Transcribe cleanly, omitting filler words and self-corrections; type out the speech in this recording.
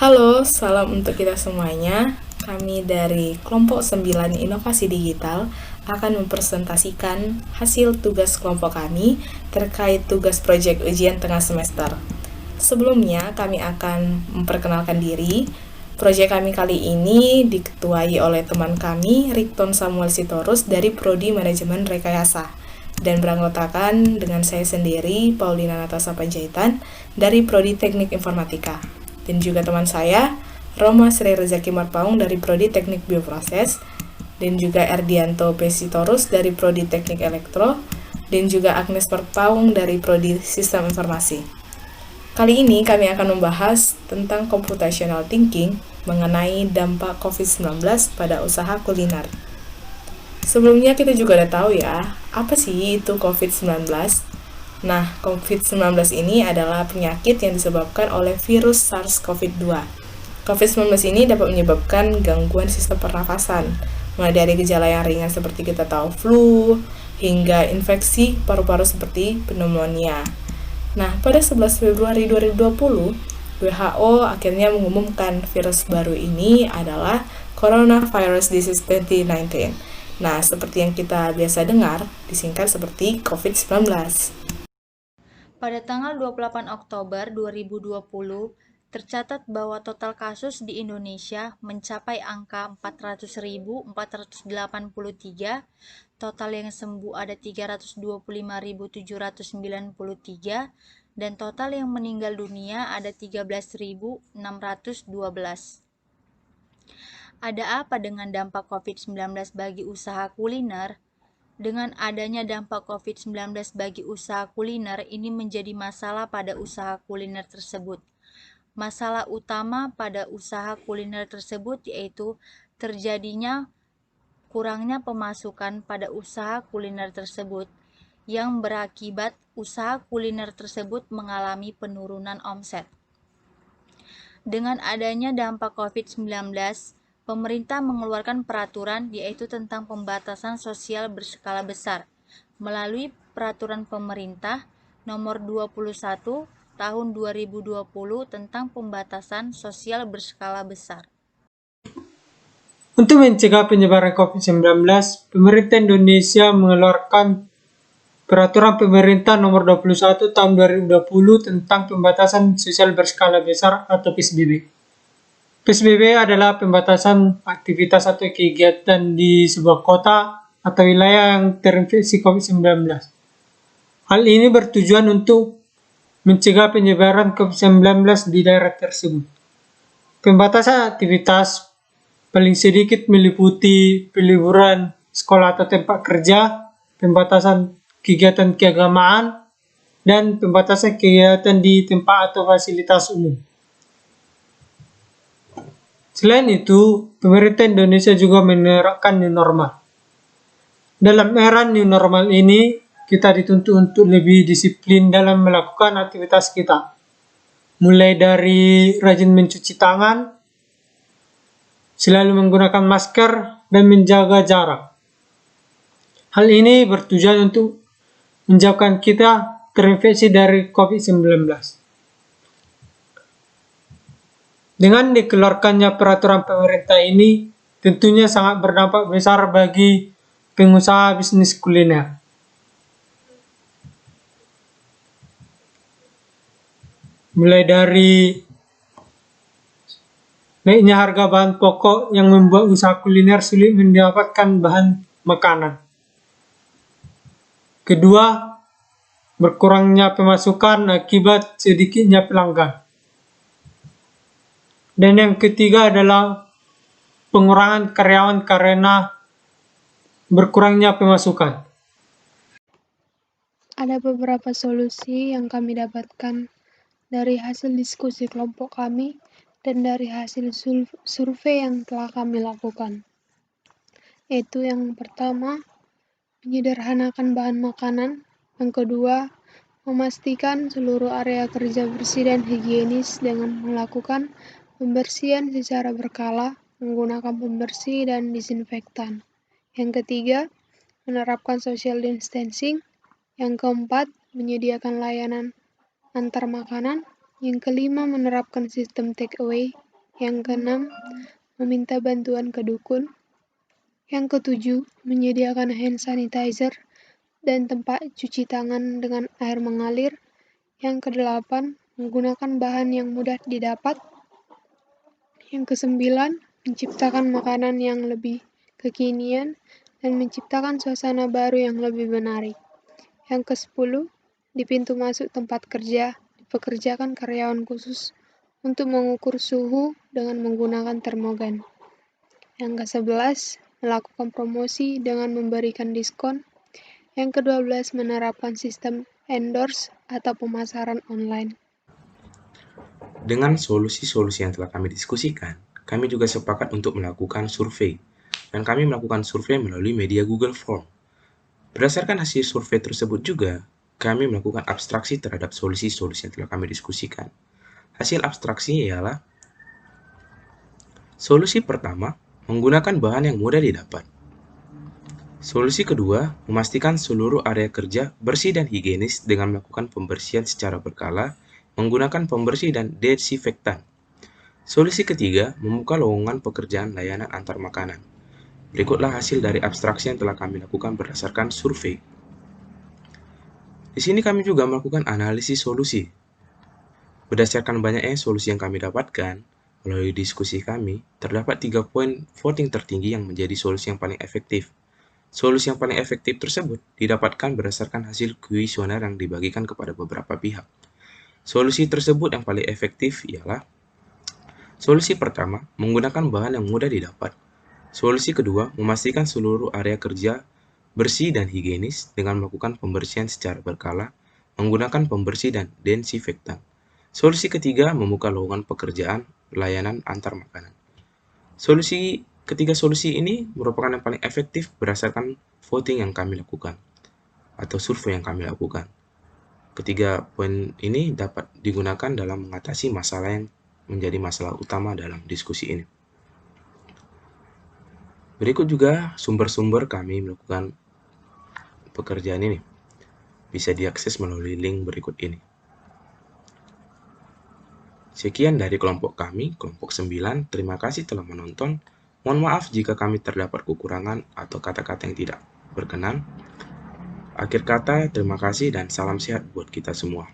Halo, salam untuk kita semuanya. Kami dari kelompok 9 Inovasi Digital akan mempresentasikan hasil tugas kelompok kami terkait tugas proyek ujian tengah semester. Sebelumnya, kami akan memperkenalkan diri. Proyek kami kali ini diketuai oleh teman kami, Rikton Samuel Sitorus dari Prodi Manajemen Rekayasa, dan beranggotakan dengan saya sendiri, Paulina Natasha Panjaitan, dari Prodi Teknik Informatika. Dan juga teman saya, Roma Sri Rezaki Marpaung dari Prodi Teknik Bioproses, dan juga Erdianto P. Sitorus dari Prodi Teknik Elektro, dan juga Agnes Marpaung dari Prodi Sistem Informasi. Kali ini kami akan membahas tentang computational thinking mengenai dampak COVID-19 pada usaha kuliner. Sebelumnya kita juga udah tahu ya, apa sih itu COVID-19? Nah, COVID-19 ini adalah penyakit yang disebabkan oleh virus SARS-CoV-2. COVID-19 ini dapat menyebabkan gangguan sistem pernafasan, mulai dari gejala yang ringan seperti kita tahu flu, hingga infeksi paru-paru seperti pneumonia. Nah, pada 11 Februari 2020, WHO akhirnya mengumumkan virus baru ini adalah Coronavirus Disease 2019. Nah, seperti yang kita biasa dengar, disingkat seperti COVID-19. Pada tanggal 28 Oktober 2020, tercatat bahwa total kasus di Indonesia mencapai angka 400.483, total yang sembuh ada 325.793, dan total yang meninggal dunia ada 13.612. Ada apa dengan dampak COVID-19 bagi usaha kuliner? Dengan adanya dampak COVID-19 bagi usaha kuliner, ini menjadi masalah pada usaha kuliner tersebut. Masalah utama pada usaha kuliner tersebut yaitu terjadinya kurangnya pemasukan pada usaha kuliner tersebut, yang berakibat usaha kuliner tersebut mengalami penurunan omset. Dengan adanya dampak COVID-19, pemerintah mengeluarkan peraturan yaitu tentang pembatasan sosial berskala besar melalui peraturan pemerintah nomor 21 tahun 2020 tentang pembatasan sosial berskala besar. Untuk mencegah penyebaran COVID-19, pemerintah Indonesia mengeluarkan Peraturan Pemerintah Nomor 21 Tahun 2020 tentang Pembatasan Sosial Berskala Besar atau PSBB. PSBB adalah pembatasan aktivitas atau kegiatan di sebuah kota atau wilayah yang terinfeksi COVID-19. Hal ini bertujuan untuk mencegah penyebaran COVID-19 di daerah tersebut. Pembatasan aktivitas paling sedikit meliputi peliburan sekolah atau tempat kerja, pembatasan kegiatan keagamaan, dan pembatasan kegiatan di tempat atau fasilitas umum. Selain itu, pemerintah Indonesia juga menerapkan new normal. Dalam era new normal ini, kita dituntut untuk lebih disiplin dalam melakukan aktivitas kita. Mulai dari rajin mencuci tangan, selalu menggunakan masker, dan menjaga jarak. Hal ini bertujuan untuk menjauhkan kita terinfeksi dari COVID-19. Dengan dikeluarkannya peraturan pemerintah ini, tentunya sangat berdampak besar bagi pengusaha bisnis kuliner. Mulai dari naiknya harga bahan pokok yang membuat usaha kuliner sulit mendapatkan bahan makanan. Kedua, berkurangnya pemasukan akibat sedikitnya pelanggan. Dan yang ketiga adalah pengurangan karyawan karena berkurangnya pemasukan. Ada beberapa solusi yang kami dapatkan dari hasil diskusi kelompok kami dan dari hasil survei yang telah kami lakukan. Yaitu yang pertama, menyederhanakan bahan makanan. Yang kedua, memastikan seluruh area kerja bersih dan higienis dengan melakukan pembersihan secara berkala, menggunakan pembersih dan disinfektan. Yang ketiga, menerapkan social distancing. Yang keempat, menyediakan layanan antar makanan. Yang kelima, menerapkan sistem take away. Yang keenam, meminta bantuan ke dukun. Yang ketujuh, menyediakan hand sanitizer dan tempat cuci tangan dengan air mengalir. Yang kedelapan, menggunakan bahan yang mudah didapat. Yang kesembilan, menciptakan makanan yang lebih kekinian dan menciptakan suasana baru yang lebih menarik. Yang kesepuluh, di pintu masuk tempat kerja, dipekerjakan karyawan khusus untuk mengukur suhu dengan menggunakan termogan. Yang ke-11, melakukan promosi dengan memberikan diskon. Yang ke-12, menerapkan sistem endorse atau pemasaran online. Dengan solusi-solusi yang telah kami diskusikan, kami juga sepakat untuk melakukan survei, dan kami melakukan survei melalui media Google Form. Berdasarkan hasil survei tersebut juga, kami melakukan abstraksi terhadap solusi-solusi yang telah kami diskusikan. Hasil abstraksi ialah solusi pertama, menggunakan bahan yang mudah didapat. Solusi kedua, memastikan seluruh area kerja bersih dan higienis dengan melakukan pembersihan secara berkala, menggunakan pembersih dan desinfektan. Solusi ketiga, membuka lowongan pekerjaan layanan antar makanan. Berikutlah hasil dari abstraksi yang telah kami lakukan berdasarkan survei. Di sini kami juga melakukan analisis solusi. Berdasarkan banyaknya solusi yang kami dapatkan, melalui diskusi kami, terdapat 3 poin voting tertinggi yang menjadi solusi yang paling efektif. Solusi yang paling efektif tersebut didapatkan berdasarkan hasil kuesioner yang dibagikan kepada beberapa pihak. Solusi tersebut yang paling efektif ialah solusi pertama, menggunakan bahan yang mudah didapat. Solusi kedua, memastikan seluruh area kerja bersih dan higienis dengan melakukan pembersihan secara berkala, menggunakan pembersih dan desinfektan. Solusi ketiga, membuka lowongan pekerjaan layanan antar makanan. Ketiga solusi ini merupakan yang paling efektif berdasarkan voting yang kami lakukan atau survei yang kami lakukan. Ketiga poin ini dapat digunakan dalam mengatasi masalah yang menjadi masalah utama dalam diskusi ini. Berikut juga sumber-sumber kami melakukan pekerjaan ini. Bisa diakses melalui link berikut ini. Sekian dari kelompok kami, kelompok 9. Terima kasih telah menonton. Mohon maaf jika kami terdapat kekurangan atau kata-kata yang tidak berkenan. Akhir kata, terima kasih dan salam sehat buat kita semua.